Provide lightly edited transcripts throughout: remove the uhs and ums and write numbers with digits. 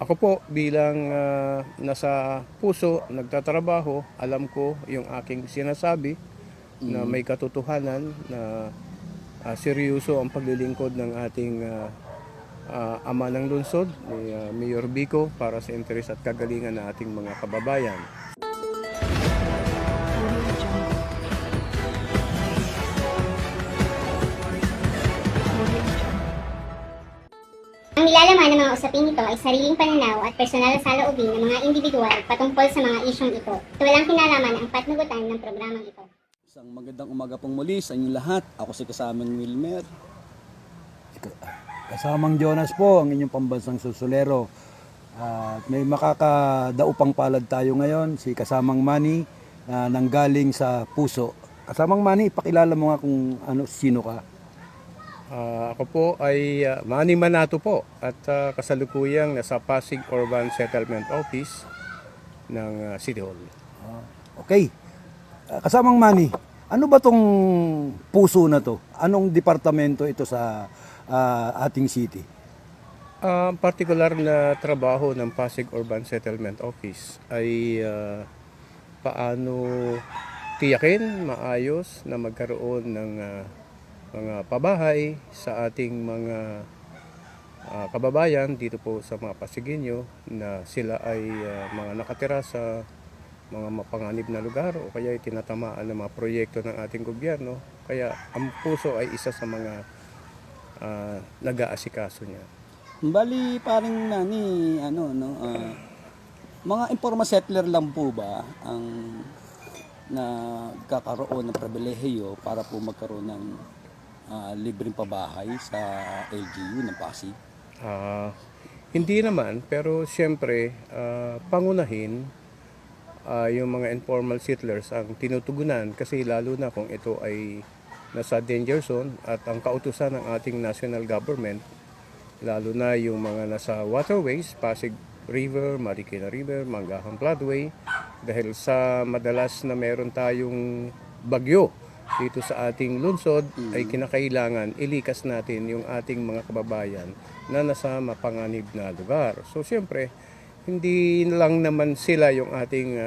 Ako po bilang nasa puso, nagtatrabaho, alam ko yung aking sinasabi na may katotohanan na seryoso ang paglilingkod ng ating ama ng lungsod, ni Mayor Vico, para sa interes at kagalingan ng ating mga kababayan. Ang nilalaman ng mga usaping ito ay sariling pananaw at personal na saloobin ng mga individual patungkol sa mga isyong ito. Ito walang kinalaman ang patnugutan ng programang ito. Isang magandang umaga pong muli sa inyong lahat. Ako si kasamang Wilmer. Kasamang Jonas po, ang inyong pambansang susulero. At may makakadaupang palad tayo ngayon, si Kasamang Manny, na nanggaling sa puso. Kasamang Manny, pakilala mo nga kung sino ka. Ako po ay Manny Manato po at kasalukuyang nasa Pasig Urban Settlement Office ng City Hall. Okay. Kasamang Manny, ano ba tong puso na to? Anong departamento ito sa ating city? Ang partikular na trabaho ng Pasig Urban Settlement Office ay paano tiyakin maayos na magkaroon ng mga pabahay sa ating mga kababayan dito po sa mga Pasigueño na sila ay mga nakatira sa mga mapanganib na lugar o kaya ay tinatamaan ng mga proyekto ng ating gobyerno. Kaya ang puso ay isa sa mga nag-aasikaso niya. Bali, paring nani, mga informal settler lang po ba ang nagkakaroon ng pribilehiyo para po magkaroon ng libreng pabahay sa LGU ng Pasig? Hindi naman, pero siyempre pangunahin yung mga informal settlers ang tinutugunan kasi lalo na kung ito ay nasa danger zone at ang kautusan ng ating national government, lalo na yung mga nasa waterways, Pasig River, Marikina River, Manggahang Floodway, dahil sa madalas na meron tayong bagyo dito sa ating lungsod, ay kinakailangan ilikas natin yung ating mga kababayan na nasa mapanganib na lugar. So siyempre, hindi lang naman sila yung ating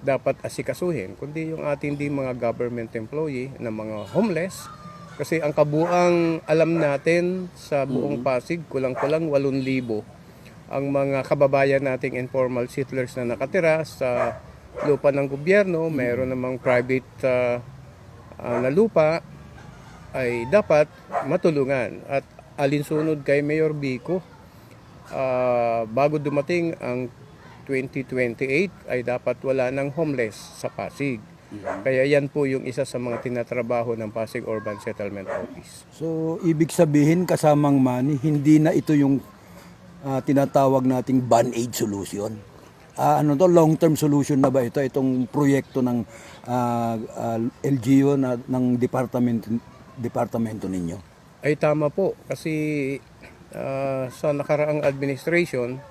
dapat asikasuhin, kundi yung ating di mga government employee na mga homeless. Kasi ang kabuang alam natin sa buong Pasig, kulang-kulang 8,000 ang mga kababayan nating informal settlers na nakatira sa lupa ng gobyerno. Meron namang private na lupa, ay dapat matulungan. At alinsunod kay Mayor Vico, bago dumating ang 2028 ay dapat wala ng homeless sa Pasig. Kaya yan po yung isa sa mga tinatrabaho ng Pasig Urban Settlement Office. So, ibig sabihin, Kasamang Manny, hindi na ito yung tinatawag nating band-aid solution. Long-term solution na ba ito? Itong proyekto ng LGU ng departamento ninyo? Ay tama po, kasi sa nakaraang administration,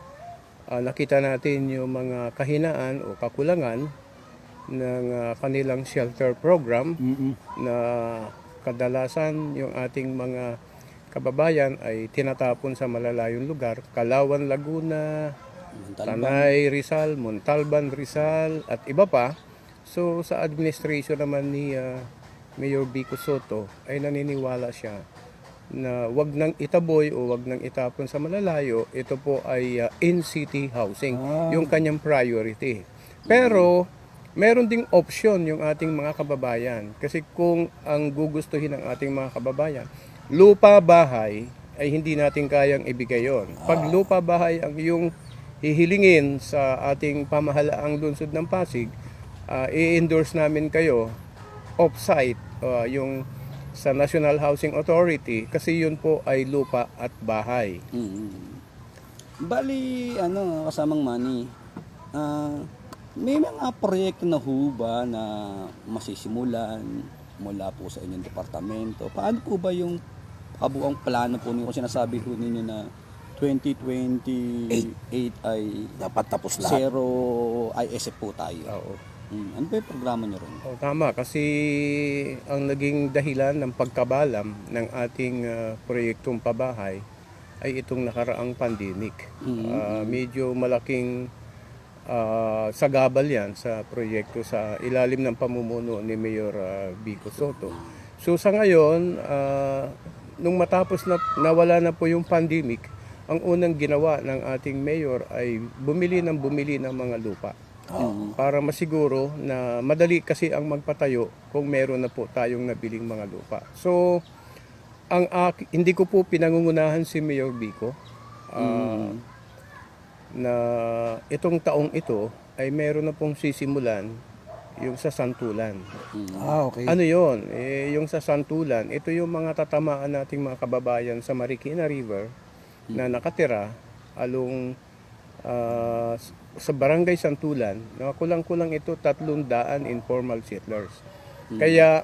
nakita natin yung mga kahinaan o kakulangan ng kanilang shelter program na kadalasan yung ating mga kababayan ay tinatapon sa malalayong lugar, Kalawan, Laguna, Tanay, Rizal, Montalban, Rizal at iba pa. So sa administration naman ni Mayor Vico Soto ay naniniwala siya na wag nang itaboy o wag nang itapon sa malalayo. Ito po ay in-city housing, yung kanyang priority. Pero meron ding option yung ating mga kababayan. Kasi kung ang gugustuhin ng ating mga kababayan, lupa bahay, ay hindi natin kayang ibigay yon. Pag lupa bahay ang iyong hihilingin sa ating pamahalaang lungsod ng Pasig, i-endorse namin kayo off-site, yung sa National Housing Authority, kasi yun po ay lupa at bahay. Bali, kasamang Manny, may mga proyekto na ho ba na masisimulan mula po sa inyong departamento? Paano po ba yung kabuang plano po ninyo? Kung sinasabi po ninyo na 2028 ay Dapat tapos lahat. zero ISF po tayo. Oo. Ano ba yung programa nyo ron? Oh, tama, kasi ang naging dahilan ng pagkabalam ng ating proyektong pabahay ay itong nakaraang pandemic. Medyo malaking sagabal yan sa proyekto sa ilalim ng pamumuno ni Mayor Vico Soto. So sa ngayon, nung matapos na nawala na po yung pandemic, ang unang ginawa ng ating mayor ay bumili ng mga lupa. Para masiguro na madali kasi ang magpatayo kung meron na po tayong nabiling mga lupa. So, hindi ko po pinangungunahan si Mayor Vico na itong taong ito ay meron na pong sisimulan yung sa Santulan. Okay. Ano yon? Yung sa Santulan, ito yung mga tatamaan nating mga kababayan sa Marikina River na nakatira along sa Barangay Santulan. Kulang-kulang ito 300 informal settlers. Kaya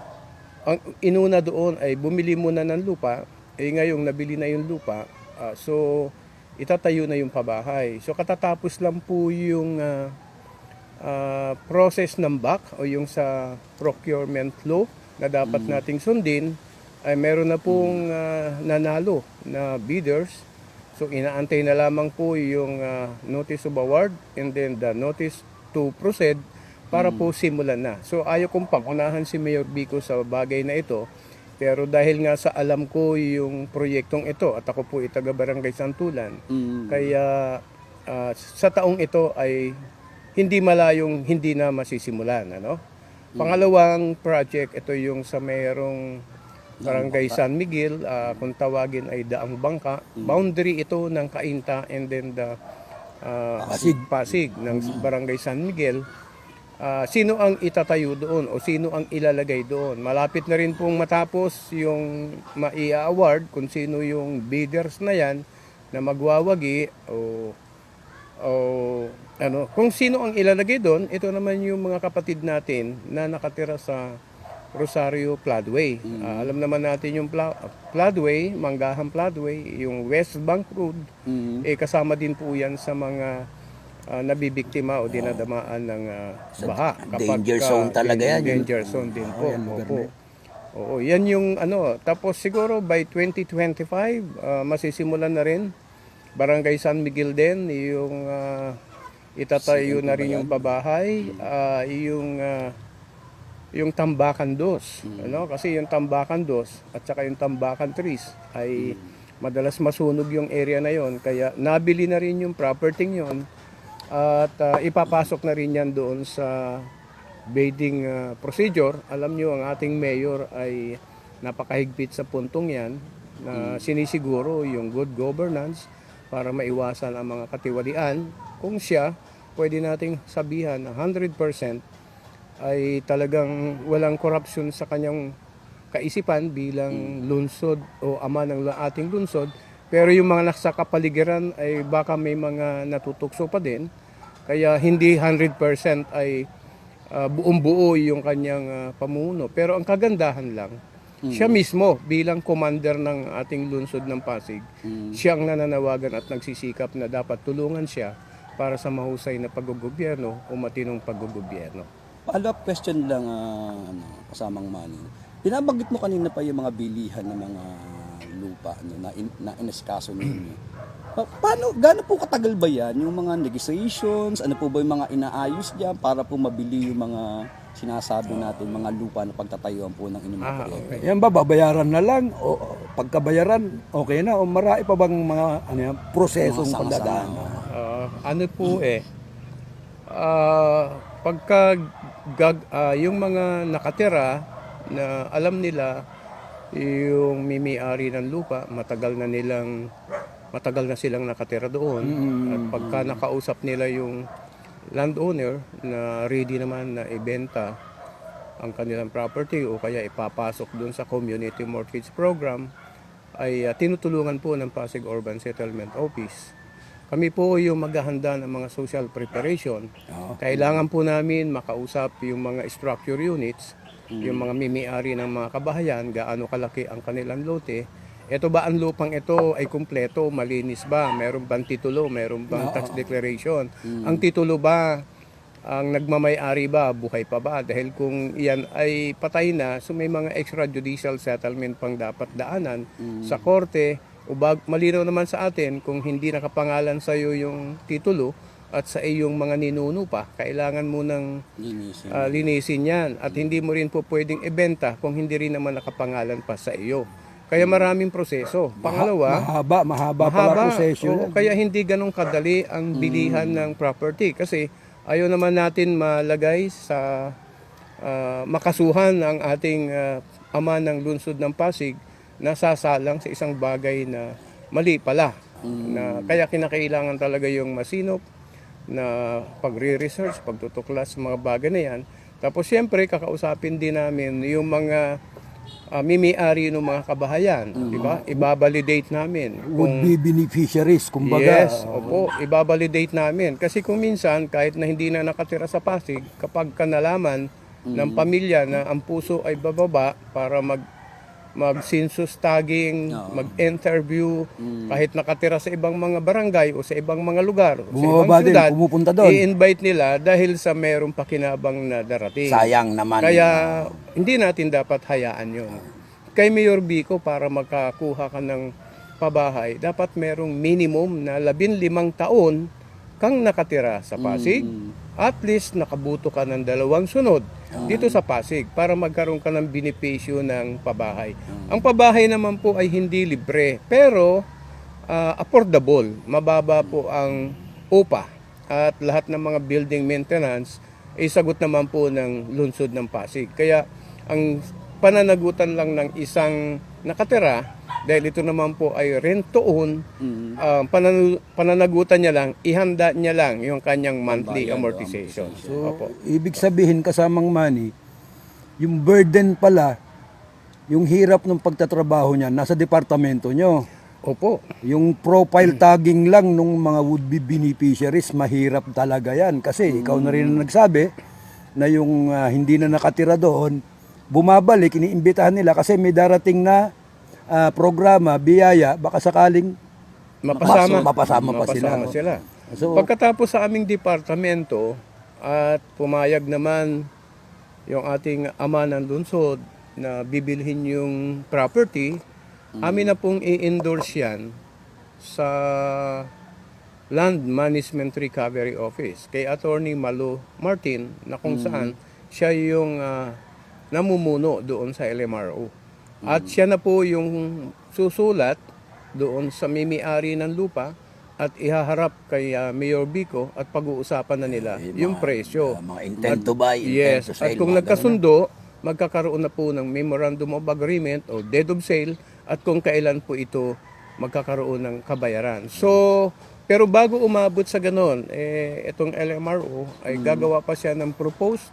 ang inuna doon ay bumili muna ng lupa. Ngayong nabili na yung lupa, so itatayo na yung pabahay. So katatapos lang po yung process ng BAC o yung sa procurement law na dapat nating sundin, ay meron na pong nanalo na bidders. So inaantay na lamang po yung notice of award and then the notice to proceed para po simulan na. So ayaw kong pangunahan si Mayor Vico sa bagay na ito, pero dahil nga sa alam ko yung proyektong ito at ako po taga Barangay Santulan, kaya sa taong ito ay hindi malayong hindi na masisimulan. Pangalawang project, ito yung sa mayroong Barangay San Miguel, kung tawagin ay Daang Bangka. Boundary ito ng Cainta and then the Pasig ng Barangay San Miguel. Sino ang itatayo doon o sino ang ilalagay doon? Malapit na rin pong matapos yung mai-award kung sino yung bidders na yan na magwawagi kung sino ang ilalagay doon. Ito naman yung mga kapatid natin na nakatira sa Rosario Floodway. Alam naman natin yung Floodway, Manggahan Floodway, yung West Bank Road, kasama din po yan sa mga nabibiktima o dinadamaan ng baha. Danger zone talaga yan. Danger zone din po. Oo, yan yung Tapos siguro by 2025, masisimulan na rin. Barangay San Miguel din, yung itatayo na rin yung pabahay, yung Tambakan 2, kasi yung Tambakan 2 at saka yung Tambakan 3 ay madalas masunog yung area na yon, kaya nabili na rin yung property yon at ipapasok na rin yan doon sa bidding procedure. Alam nyo, ang ating mayor ay napakahigpit sa puntong yan na sinisiguro yung good governance para maiwasan ang mga katiwalian. Kung siya, pwede nating sabihan na 100% ay talagang walang corruption sa kanyang kaisipan bilang lungsod o ama ng ating lungsod. Pero yung mga nasa kapaligiran ay baka may mga natutukso pa din. Kaya hindi 100% ay buong-buo yung kanyang pamumuno. Pero ang kagandahan lang, siya mismo bilang commander ng ating lungsod ng Pasig, siyang nananawagan at nagsisikap na dapat tulungan siya para sa mahusay na paggogobyerno o matinong paggogobyerno. Follow-up question lang, kasamang Manny. Binabanggit mo kanina pa yung mga bilihan ng mga lupa na inaskaso ninyo. Gaano po katagal ba yan? Yung mga negotiations, ano po ba yung mga inaayos dyan para po mabili yung mga sinasabi natin, mga lupa na pagtatayuan po ng inyong mga proyekto? Okay. Yan ba, babayaran na lang? O pagkabayaran, okay na? O marami pa bang mga prosesong Mga sama-sama. pagdadaan? Pagka yung mga nakatira na alam nila yung may-ari ng lupa, matagal na silang nakatira doon. At pagka nakausap nila yung landowner na ready naman na ibenta ang kanilang property o kaya ipapasok doon sa community mortgage program, ay tinutulungan po ng Pasig Urban Settlement Office. Kami po yung maghahanda ng mga social preparation. Kailangan po namin makausap yung mga structure units, yung mga may-ari ng mga kabahayan, gaano kalaki ang kanilang lote. Ito ba ang lupang ito ay kumpleto, malinis ba? Meron bang titulo? Meron bang tax declaration? Ang titulo ba, ang nagmamay-ari ba, buhay pa ba? Dahil kung iyan ay patay na, so may mga extrajudicial settlement pang dapat daanan sa korte malinaw naman sa atin kung hindi nakapangalan sa iyo yung titulo at sa iyong mga ninuno pa, kailangan mo ng Linisin. linisin yan. At hindi mo rin po pwedeng ibenta kung hindi rin naman nakapangalan pa sa iyo. Kaya maraming proseso. Pangalawa, Mahaba pala proseso oo, yan. kaya hindi ganun kadali ang bilihan ng property. Kasi ayaw naman natin malagay sa makasuhan ang ating ama ng lungsod ng Pasig na sasalang sa isang bagay na mali pala. Na, kaya kinakailangan talaga yung masinop na pagre-research, pagtutuklas sa mga bagay na yan. Tapos siyempre kakausapin din namin yung mga mimi-ari ng mga kabahayan, di ba? Ibabalidate namin. Would be beneficiaries, kumbaga. Yes, opo, ibabalidate namin. Kasi kung minsan, kahit na hindi na nakatira sa Pasig, kapag kanalaman ng pamilya na ang puso ay bababa para mag-census tagging, mag-interview, kahit nakatira sa ibang mga barangay o sa ibang mga lugar, o sa ibang Bumababa din, syudad, pumupunta doon. i-invite nila dahil sa merong pakinabang na darating. Sayang naman. Kaya hindi natin dapat hayaan yun. Kay Mayor Vico, para makakuha ka ng pabahay, dapat merong minimum na 15 taon kang nakatira sa Pasig. At least nakabuto ka ng 2 sunod dito sa Pasig para magkaroon ka ng benepisyo ng pabahay. Ang pabahay naman po ay hindi libre, pero affordable. Mababa po ang upa at lahat ng mga building maintenance ay sagot naman po ng lungsod ng Pasig. Kaya ang pananagutan lang ng isang nakatira, dahil ito naman po ay rent to own, pananagutan niya lang, ihanda niya lang yung kanyang monthly amortization. So, Opo. ibig sabihin, kasamang money, yung burden pala, yung hirap ng pagtatrabaho niya, nasa departamento nyo. Opo. Yung profile tagging lang nung mga would-be beneficiaries, mahirap talaga yan. Kasi ikaw na rin ang nagsabi na yung hindi na nakatira doon, bumabalik, iniimbitahan nila kasi may darating na programa, biyaya, baka sakaling mapasama pa sila. So, pagkatapos sa aming departamento at pumayag naman yung ating ama ng lungsod na bibilhin yung property, amin na pong i-endorse yan sa Land Management Recovery Office kay Attorney Malo Martin, na kung saan siya yung namumuno doon sa LMRO. At siya na po yung susulat doon sa mimi-ari ng lupa at ihaharap kay Mayor Vico at pag-uusapan na nila yung presyo. Mga intent to buy, intent Yes, to sell. at kung mga nagkasundo, magkakaroon na po ng Memorandum of Agreement o Deed of Sale at kung kailan po ito magkakaroon ng kabayaran. So, pero bago umabot sa ganon, itong LMRO ay gagawa pa siya ng proposed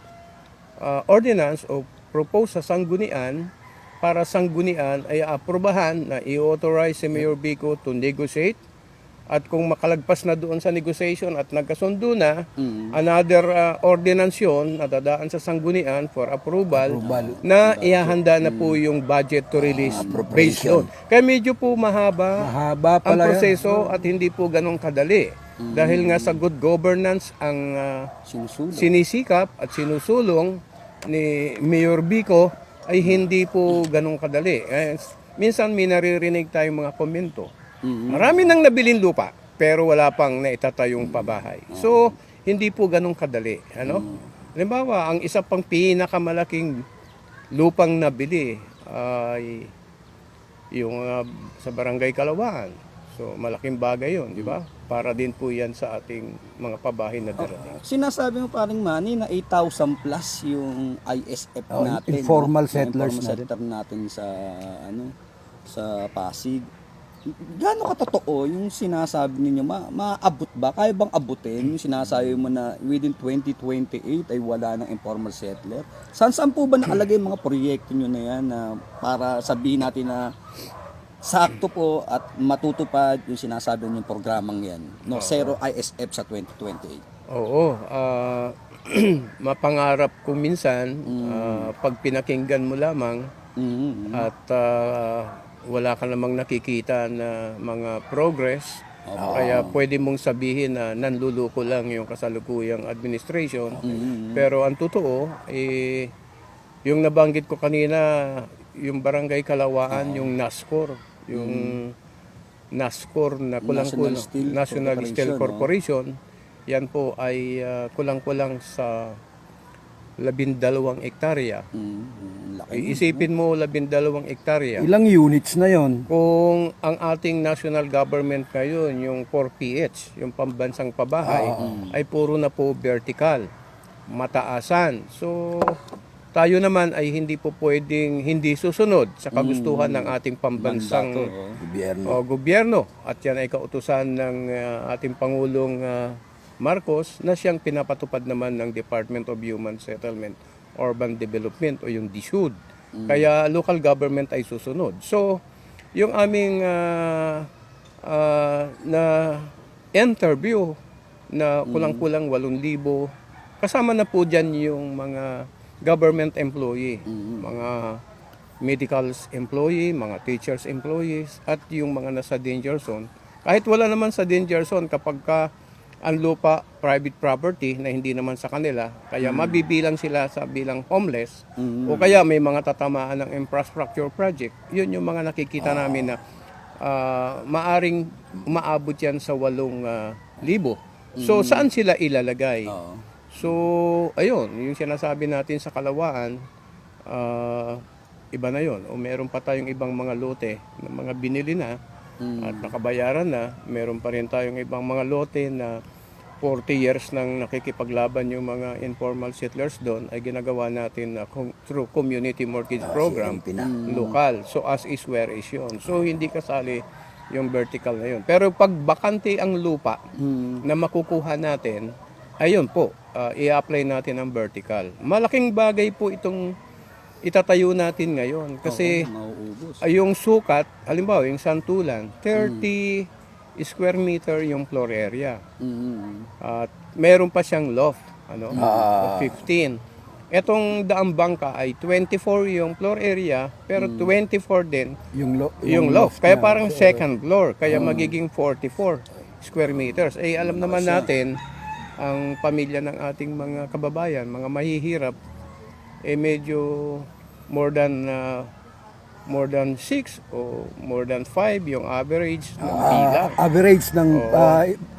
ordinance o propose sa sanggunian para sanggunian ay aprobahan na i-authorize si Mayor Vico to negotiate. At kung makalagpas na doon sa negotiation at nagkasundo na, another ordinance yun na dadaan sa sanggunian for approval, na ihahanda na po yung budget to release based doon. Kaya medyo po mahaba mahaba ang pala yan. proseso at hindi po ganong kadali. Dahil nga sa good governance ang sinisikap at sinusulong ni Mayor Vico ay hindi po ganong kadali. Minsan may naririnig tayong mga komento. Marami nang nabiling lupa pero wala pang naitatayong pabahay. So, hindi po ganong kadali. Halimbawa, ang isa pang pinakamalaking lupang nabili ay yung sa Barangay Kalawaan. So, malaking bagay yun, di ba? Para din po yan sa ating mga pabahay na darating. Sinasabi mo paring Manny na 8,000 plus yung ISF natin. informal no? settlers Informal settler natin sa sa Pasig. Gaano katotoo yung sinasabi ninyo? Maabot ba? Kaya bang abutin yung sinasabi mo na within 2028 ay wala ng informal settler? Saan po ba nakalagay yung mga proyekto nyo na yan na para sabihin natin na sakto po at matutupad yung sinasabi ng programang yan? No, zero ISF sa 2028. Oo. Mapangarap ko minsan, pag pinakinggan mo lamang at wala ka namang nakikita na mga progress, kaya pwede mong sabihin na nanluluko lang yung kasalukuyang administration. Pero ang totoo, yung nabanggit ko kanina, yung Barangay Kalawaan, yung NASCOR, yung NASCOR na National Steel Corporation. Yan po ay kulang-kulang sa 12 hektarya. Laki. Iisipin mo 12 hektarya. Ilang units na yon? Kung ang ating national government ngayon, yung 4PH, yung pambansang pabahay, ay puro na po vertical, mataasan. So, tayo naman ay hindi po pwedeng hindi susunod sa kagustuhan ng ating pambansang Gobyerno. gobyerno. At yan ay kautusan ng ating Pangulong Marcos na siyang pinapatupad naman ng Department of Human Settlement, Urban Development o yung DSUD. Kaya local government ay susunod. So, yung aming na interview na kulang-kulang 8,000, kasama na po dyan yung mga government employee, mga medical employee, mga teachers employees, at yung mga nasa danger zone. Kahit wala naman sa danger zone, kapag ang lupa private property na hindi naman sa kanila, kaya mabibilang sila sa bilang homeless, o kaya may mga tatamaan ng infrastructure project, yun yung mga nakikita namin na maaring umaabot yan sa 8,000. So saan sila ilalagay? So ayun, yung sinasabi natin sa Kalawaan, iba na yun. O meron pa tayong ibang mga lote na mga binili na at nakabayaran na. Meron pa rin tayong ibang mga lote na 40 years nang nakikipaglaban yung mga informal settlers doon, ay ginagawa natin through community mortgage program, lokal. So as is where is yun. So hindi kasali yung vertical na yun. Pero pag bakante ang lupa na makukuha natin, ayun po, i-apply natin ang vertical. Malaking bagay po itong itatayo natin ngayon. Kasi yung sukat, halimbawa yung Santulan, 30 square meter yung floor area. At meron pa siyang loft, of 15. Etong Daang Bangka ay 24 yung floor area, pero 24 din yung loft. Kaya parang second floor, kaya magiging 44 square meters. Eh alam naman natin, ang pamilya ng ating mga kababayan, mga mahihirap, eh medyo more than 6 o more than 5 yung average ng bilang. Average ng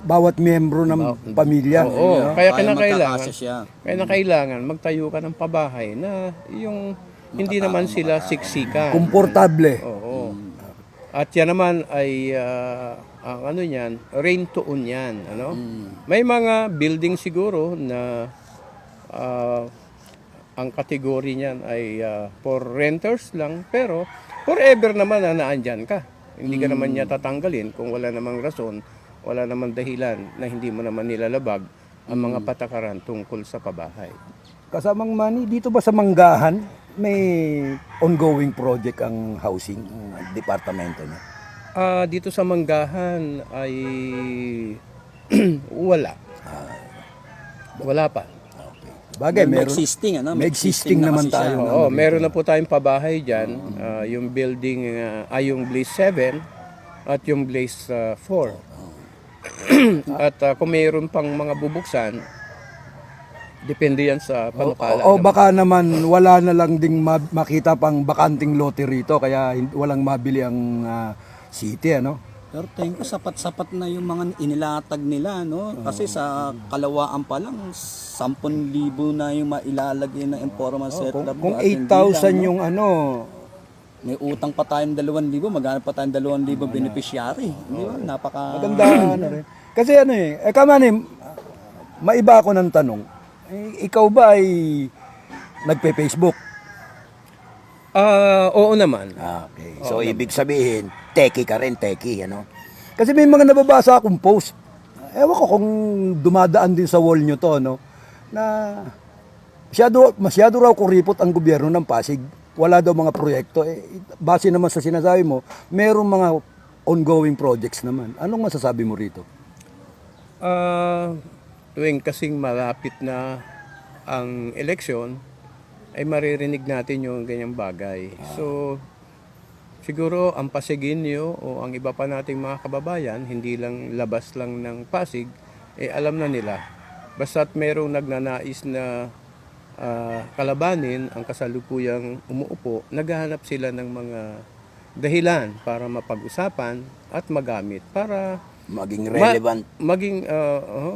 bawat miyembro ng pamilya. Oo, kaya magkakasya siya. kailangan magtayo ka ng pabahay na yung hindi naman sila siksikan. Komportable. Oo. At yan naman ay ang ano niyan, rain to own yan, May mga building siguro na ang kategory niyan ay for renters lang, pero forever naman na naandyan ka. Hindi ka naman niya tatanggalin kung wala namang rason, wala namang dahilan na hindi mo naman nilalabag ang mga patakaran tungkol sa pabahay. Kasamang Manny, dito ba sa Manggahan may ongoing project ang housing departamento niya? Dito sa Manggahan ay wala. Wala pa. Bagay, May meron. existing, May existing naman kasi siya. tayo. Oo, meron na po tayong pabahay dyan. Yung building ay yung Blaze 7 at yung Blaze 4. At kung mayroon pang mga bubuksan, depende yan sa panukala. O baka naman wala na lang ding makita pang bakanting lote rito, kaya walang mabili ang city, Pero tingin ko sapat-sapat na yung mga inilatag nila, no? Kasi sa Kalawaan pa lang 10,000 na yung mailalagay na informal settler. Kung At hindi 8,000 lang, no? yung May utang pa tayong 2,000, magkano pa tayong 2,000 beneficiary. Di ba? maganda rin. Kasi Kamani, maiba ako ng tanong. Ikaw ba ay nagpe-Facebook? Oo naman. Okay. So, ibig sabihin, techie ka rin, techie, Kasi may mga nababasa akong post. Ewan ko kung dumadaan din sa wall nyo to, na masyado raw kuripot ang gobyerno ng Pasig. Wala daw mga proyekto. Base naman sa sinasabi mo, merong mga ongoing projects naman. Anong masasabi mo rito? Tuwing kasing malapit na ang eleksyon, ay maririnig natin yung ganyang bagay. So, siguro ang Pasigenyo o ang iba pa nating mga kababayan, hindi lang labas lang ng Pasig, alam na nila. Basta't merong nagnanais na kalabanin ang kasalukuyang umuupo, naghahanap sila ng mga dahilan para mapag-usapan at magamit para Maging relevant.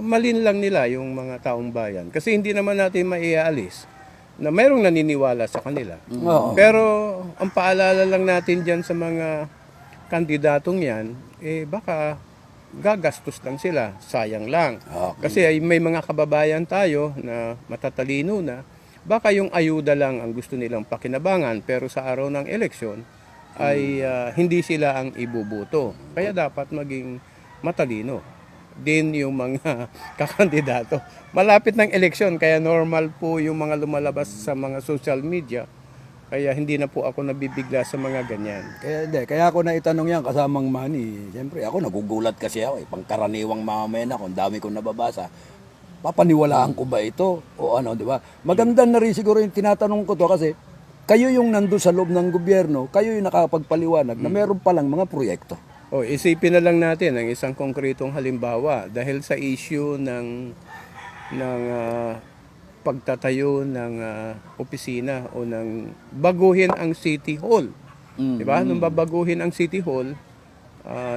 malinlang nila yung mga taong bayan. Kasi hindi naman natin maiaalis na mayroong naniniwala sa kanila. Oo. Pero ang paalala lang natin dyan sa mga kandidatong yan, baka gagastos lang sila, sayang lang. Okay. Kasi may mga kababayan tayo na matatalino na, baka yung ayuda lang ang gusto nilang pakinabangan, pero sa araw ng eleksyon ay hindi sila ang ibubuto. Kaya dapat maging matalino din yung mga kakandidato. Malapit ng eleksyon, kaya normal po yung mga lumalabas sa mga social media. Kaya hindi na po ako nabibigla sa mga ganyan. Kaya ako na itanong yan kasamang Manny. Siyempre, Ako nagugulat kasi ako pangkaraniwang mamamayan ako, ang dami kong nababasa. papaniwalaan ko ba ito? O ano, di ba? Maganda na rin siguro yung tinatanong ko to kasi kayo yung nando sa loob ng gobyerno, kayo yung nakapagpaliwanag na meron palang mga proyekto. Isipin na lang natin ang isang konkretong halimbawa dahil sa issue ng pagtatayo ng opisina o ng baguhin ang City Hall. 'Di ba? Nung babaguhin ang City Hall,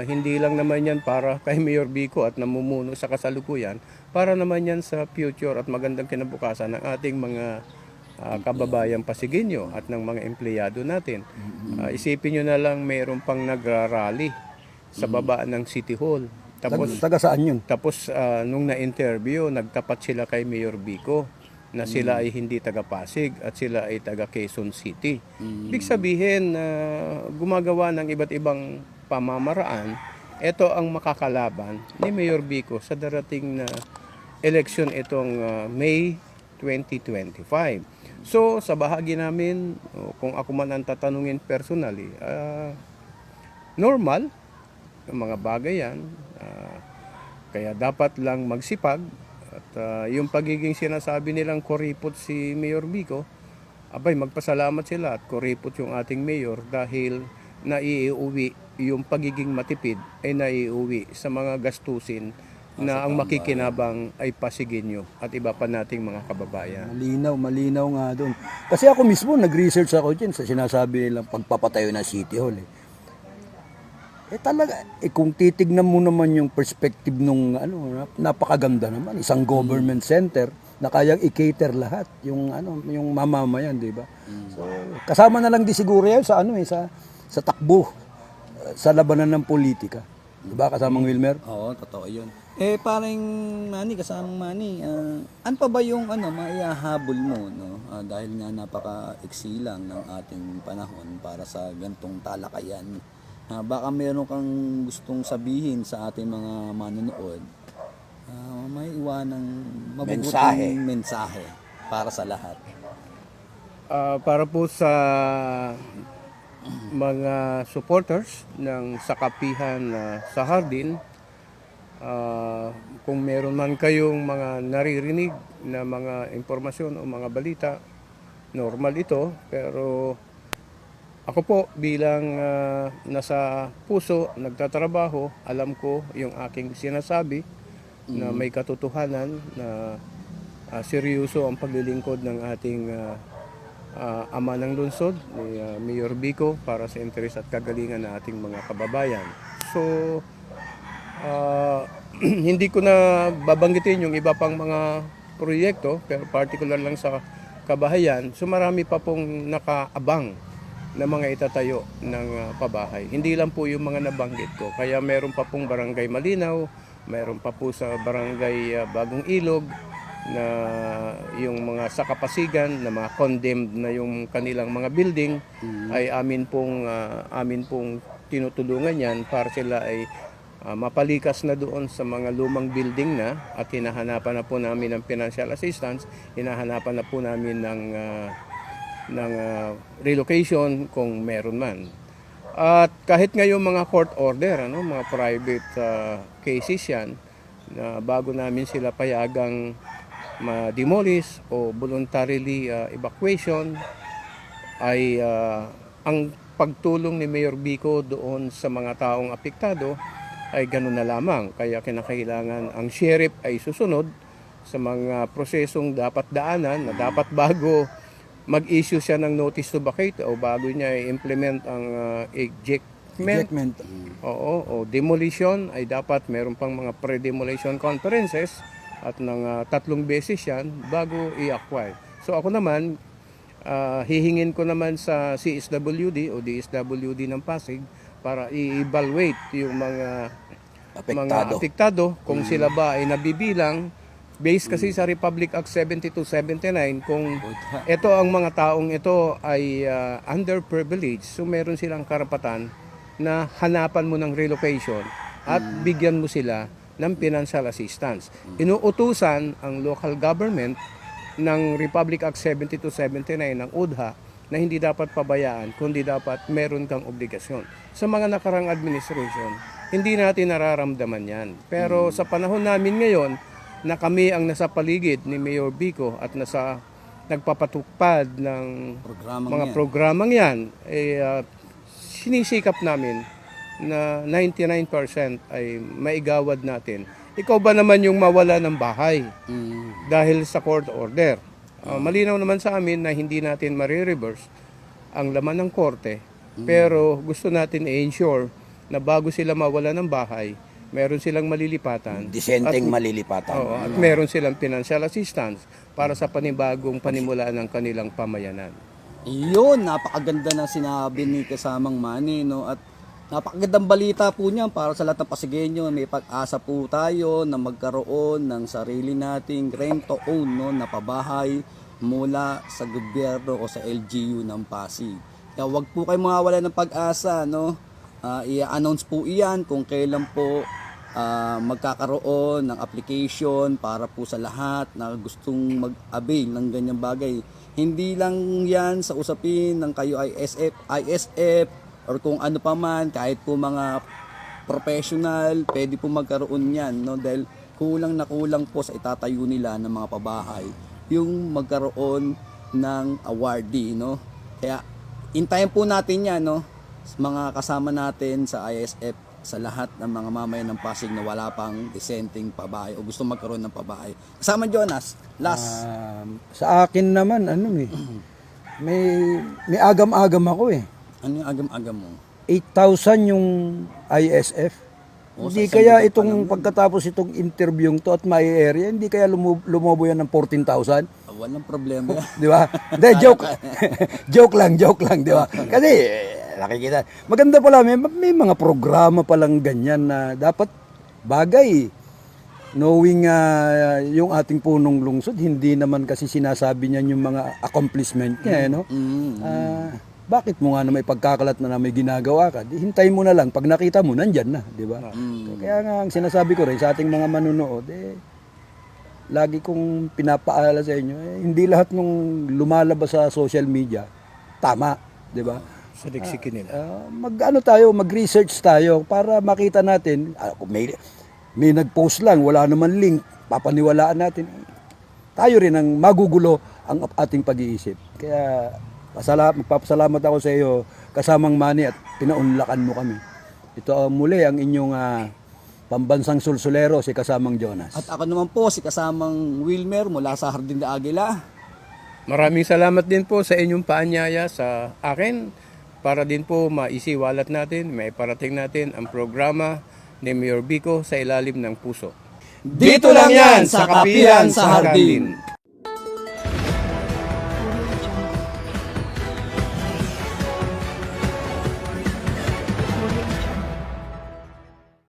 hindi lang naman 'yan para kay Mayor Vico at namumuno sa kasalukuyan, para naman 'yan sa future at magandang kinabukasan ng ating mga kababayang Pasigueño at ng mga empleyado natin. Isipin nyo na lang mayroon pang nagrarally sa baba ng City Hall. Tapos Taga saan yun? tapos nung na-interview, nagtapat sila kay Mayor Vico na sila ay hindi taga Pasig at sila ay taga Quezon City. Ibig sabihin gumagawa ng iba't ibang pamamaraan, ito ang makakalaban ni Mayor Vico sa darating na election itong May 2025. So sa bahagi namin, kung ako man ang tatanungin personally, normal ang mga bagay yan. Kaya dapat lang magsipag at yung pagiging sinasabi nilang kuripot si Mayor Vico, abay magpasalamat sila at kuripot yung ating mayor dahil naiuwi yung pagiging matipid ay naiuwi sa mga gastusin na ang makikinabang ay Pasigueño at iba pa nating mga kababayan. Malinaw nga doon. Kasi ako mismo, nag-research ako dyan sa sinasabi nilang pagpapatayo ng City Hall. Talaga, kung titignan mo naman yung perspective nung napakaganda naman, isang government center na kayang i-cater lahat yung yung mamamayan, 'di ba? So, kasama na lang di siguro yan sa sa takbo sa labanan ng politika. 'Di ba, kasamang Wilmer? Oo, totoo yun. Parang Manny, kasamang Manny, ano pa ba yung maihahabol mo, no? Dahil nga napaka-iksi lang ng ating panahon para sa gantong talakayan. Baka meron kang gustong sabihin sa ating mga manonood, may iwanang mabubuting mensahe para sa lahat. Para po sa mga supporters ng Sakapihan sa Hardin, kung meron man kayong mga naririnig na mga impormasyon o mga balita, normal ito, pero ako po bilang nasa puso, nagtatrabaho, alam ko yung aking sinasabi na may katotohanan na seryoso ang paglilingkod ng ating ama ng lungsod, ni Mayor Vico, para sa interes at kagalingan ng ating mga kababayan. So, hindi ko na babanggitin yung iba pang mga proyekto, pero particular lang sa kabahayan. So, marami pa pong nakaabang na mga itatayo ng pabahay. Hindi lang po yung mga nabanggit ko. Kaya meron pa pong Barangay Malinaw, meron pa po sa Barangay Bagong Ilog na yung mga sa Kapasigan na mga condemned na yung kanilang mga building ay amin pong tinutulungan yan para sila ay mapalikas na doon sa mga lumang building na at hinahanapan na po namin ng financial assistance, hinahanapan na po namin ng relocation kung meron man. At kahit ngayon mga court order, mga private cases yan, na bago namin sila payagang ma-demolish o voluntarily evacuation, ay ang pagtulong ni Mayor Vico doon sa mga taong apektado ay ganun na lamang. Kaya kinakailangan ang sheriff ay susunod sa mga prosesong dapat daanan na dapat bago mag-issue siya ng notice to vacate o bago niya i-implement ang ejectment. Ejectment. O demolition ay dapat meron pang mga pre-demolition conferences at ng 3 beses yan bago i-acquire. So ako naman, hihingin ko naman sa CSWD o DSWD ng Pasig para i-evaluate yung mga apektado kung sila ba ay nabibilang based kasi sa Republic Act 7279 kung ito ang mga taong ito ay underprivileged, so meron silang karapatan na hanapan mo ng relocation at bigyan mo sila ng financial assistance. Inuutusan ang local government ng Republic Act 7279 ng UDHA na hindi dapat pabayaan kundi dapat meron kang obligasyon. Sa mga nakarang administration, hindi natin nararamdaman yan. Pero sa panahon namin ngayon na kami ang nasa paligid ni Mayor Vico at nagpapatupad ng programang yan, sinisikap namin na 99% ay maigawad natin. Ikaw ba naman yung mawala ng bahay dahil sa court order? Malinaw naman sa amin na hindi natin marireverse ang laman ng korte, pero gusto natin i-ensure na bago sila mawala ng bahay, meron silang malilipatan. Disenteng malilipatan. At meron silang financial assistance para sa panibagong panimulaan ng kanilang pamayanan. Yun, napakaganda na sinabi ni kasamang Manny, no? At napakagandang balita po niyan para sa lahat ng Pasigueño. May pag-asa po tayo na magkaroon ng sarili nating rent-to-own, no, na pabahay mula sa gobyerno o sa LGU ng Pasig. Kaya wag po kayo mawawala ng pag-asa, no? I-announce po iyan kung kailan po magkakaroon ng application para po sa lahat na gustong mag-avail ng ganyang bagay. Hindi lang yan sa usapin ng kayo ISF or kung ano pa man, kahit po mga professional, pwede po magkaroon yan, no? Dahil kulang na kulang po sa itatayo nila ng mga pabahay yung magkaroon ng awardee, no? Kaya hintayin po natin yan, no? Mga kasama natin sa ISF, sa lahat ng mga mamayan ng Pasig na wala pang disenteng pabahay o gusto magkaroon ng pabahay. Kasama Jonas, last. Sa akin naman, may agam-agam ako eh. Ano yung agam-agam mo? 8,000 yung ISF. O, Hindi sa kaya isang itong lugar pa lang pagkatapos itong interview to at may area, hindi kaya lumobo yan ng 14,000? Walang problema. Di ba? Hindi, joke. joke lang, di ba? Kasi, nakikita, maganda pala, may mga programa palang ganyan na dapat bagay. Knowing yung ating punong lungsod, hindi naman kasi sinasabi niyan yung mga accomplishment niya, no? Bakit mo nga na may pagkakalat na may ginagawa ka? Di, hintayin mo na lang. Pag nakita mo, nandyan na, di ba? Kaya nga, ang sinasabi ko rin sa ating mga manunood, lagi kong pinapaala sa inyo, hindi lahat nung lumalabas sa social media, tama, di ba? Sa diksikin nila. Mag-research tayo para makita natin, may nag-post lang, wala naman link, papaniwalaan natin. Tayo rin ang magugulo ang ating pag-iisip. Kaya magpapasalamat ako sa iyo, kasamang Manny, at pinaunlakan mo kami. Ito muli ang inyong pambansang sulsulero, si kasamang Jonas. At ako naman po, si kasamang Wilmer mula sa Jardín de Águila. Maraming salamat din po sa inyong paanyaya sa akin para din po maisiwalat natin, maiparating natin ang programa ni Mayor Vico sa ilalim ng puso. Dito lang yan sa Kapihan sa Hardin.